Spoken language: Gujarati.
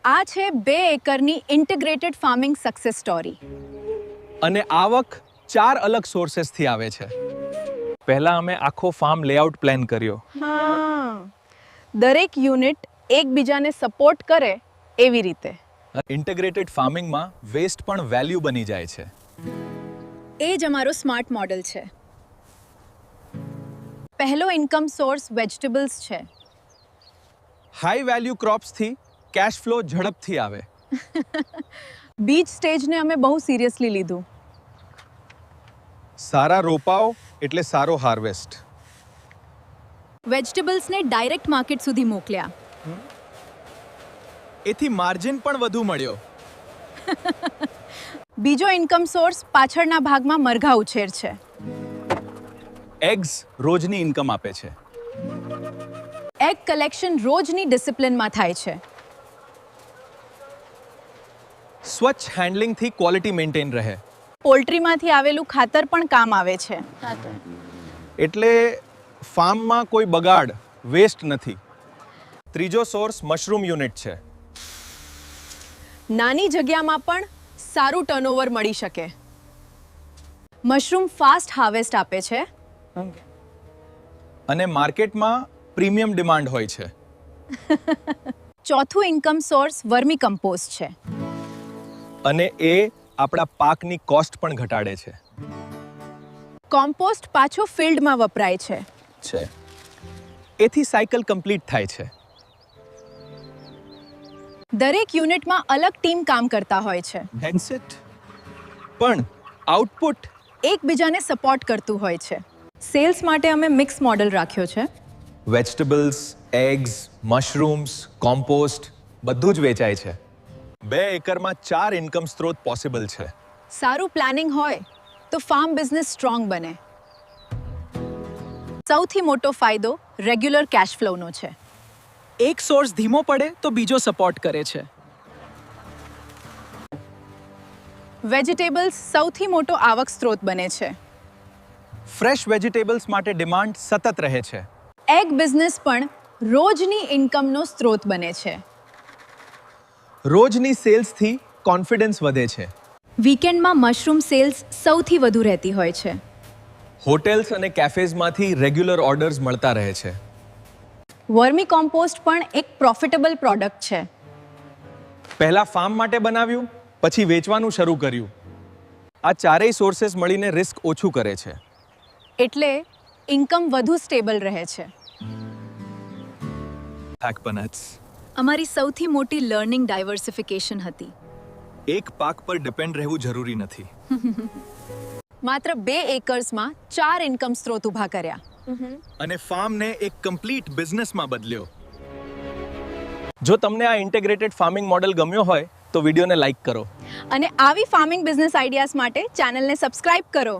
આ છે 2 એકરની ઇન્ટિગ્રેટેડ ફાર્મિંગ સક્સેસ સ્ટોરી. અને આવક 4 અલગ સોર્સેસથી આવે છે. પહેલા અમે આખો ફાર્મ લેઆઉટ પ્લાન કર્યો. દરેક યુનિટ એકબીજાને સપોર્ટ કરે એવી રીતે. ઇન્ટિગ્રેટેડ ફાર્મિંગમાં વેસ્ટ પણ વેલ્યુ બની જાય છે. એ જ અમારો સ્માર્ટ મોડલ છે. પહેલો ઇન્કમ સોર્સ વેજીટેબલ્સ છે. હાઈ વેલ્યુ ક્રોપ્સથી કેશ ફ્લો ઝડપથી આવે. બીજ સ્ટેજને અમે બહુ સિરિયસલી લીધું. સારા રોપાઓ એટલે સારો હાર્વેસ્ટ. વેજીટેબલ્સને ડાયરેક્ટ માર્કેટ સુધી મોકલ્યા. એથી માર્જિન પણ વધુ મળ્યો. બીજો ઇન્કમ સોર્સ પાછળના ભાગમાં મરઘા ઉછેર છે. એગ્સ રોજની ઇન્કમ આપે છે. એગ કલેક્શન રોજની ડિસિપ્લિનમાં થાય છે. સ્વચ્છ હેન્ડલિંગથી ક્વોલિટી મેન્ટેન રહે. પોલ્ટ્રીમાંથી આવેલું ખાતર પણ કામ આવે છે. એટલે ફાર્મમાં કોઈ બગાડ વેસ્ટ નથી. ત્રીજો સોર્સ મશરૂમ યુનિટ છે. નાની જગ્યામાં પણ સારું ટર્નઓવર મળી શકે. મશરૂમ ફાસ્ટ હાર્વેસ્ટ આપે છે. અને માર્કેટમાં પ્રીમિયમ ડિમાન્ડ હોય છે. ચોથું ઇન્કમ સોર્સ વર્મી કમ્પોસ્ટ છે. અને એ આપણા પાકની કોસ્ટ પણ ઘટાડે છે. કોમ્પોસ્ટ પાછો ફિલ્ડમાં વપરાય છે. એથી સાયકલ કમ્પ્લીટ થાય છે. દરેક યુનિટમાં અલગ ટીમ કામ કરતા હોય છે. That's it. પણ આઉટપુટ એકબીજાને સપોર્ટ કરતું હોય છે. સેલ્સ માટે અમે મિક્સ મોડલ રાખ્યો છે. વેજીટેબલ્સ, એગ્સ, મશરૂમ્સ, કોમ્પોસ્ટ બધું જ વેચાય છે. 2 એકરમાં 4 ઇન્કમ સ્ત્રોત પોસિબલ છે. સારું પ્લાનિંગ હોય તો ફાર્મ બિઝનેસ સ્ટ્રોંગ બને. સૌથી મોટો ફાયદો રેગ્યુલર કેશ ફ્લોનો છે. એક સોર્સ ધીમો પડે તો બીજો સપોર્ટ કરે છે. વેજીટેબલ્સ સૌથી મોટો આવક સ્ત્રોત બને છે. ફ્રેશ વેજીટેબલ્સ માટે ડિમાન્ડ સતત રહે છે. એગ બિઝનેસ પણ રોજની ઇન્કમનો સ્ત્રોત બને છે. રોજની સેલ્સથી કોન્ફિડન્સ વધે છે. વીકેન્ડમાં મશરૂમ સેલ્સ સૌથી વધુ રહેતી હોય છે. હોટેલ્સ અને કેફેઝમાંથી રેગ્યુલર ઓર્ડર્સ મળતા રહે છે. વર્મી કોમ્પોસ્ટ પણ એક પ્રોફિટેબલ પ્રોડક્ટ છે. પહેલા ફાર્મ માટે બનાવ્યું, પછી વેચવાનું શરૂ કર્યું. આ ચારેય સોર્સેસ મળીને રિસ્ક ઓછું કરે છે. એટલે ઇન્કમ વધુ સ્ટેબલ રહે છે. અમારી સૌથી મોટી લર્નિંગ ડાયવર્સિફિકેશન હતી. એક પાક પર ડિપેન્ડ રહેવું જરૂરી નથી. માત્ર 2 એકર્સમાં 4 ઇન્કમ સ્ત્રોત ઊભા કર્યા. અને ફાર્મને એક કમ્પ્લીટ બિઝનેસમાં બદલ્યો. જો તમને આ ઇન્ટિગ્રેટેડ ફાર્મિંગ મોડલ ગમ્યો હોય તો વિડીયોને લાઈક કરો. અને આવી ફાર્મિંગ બિઝનેસ આઈડિયાઝ માટે ચેનલને સબસ્ક્રાઇબ કરો.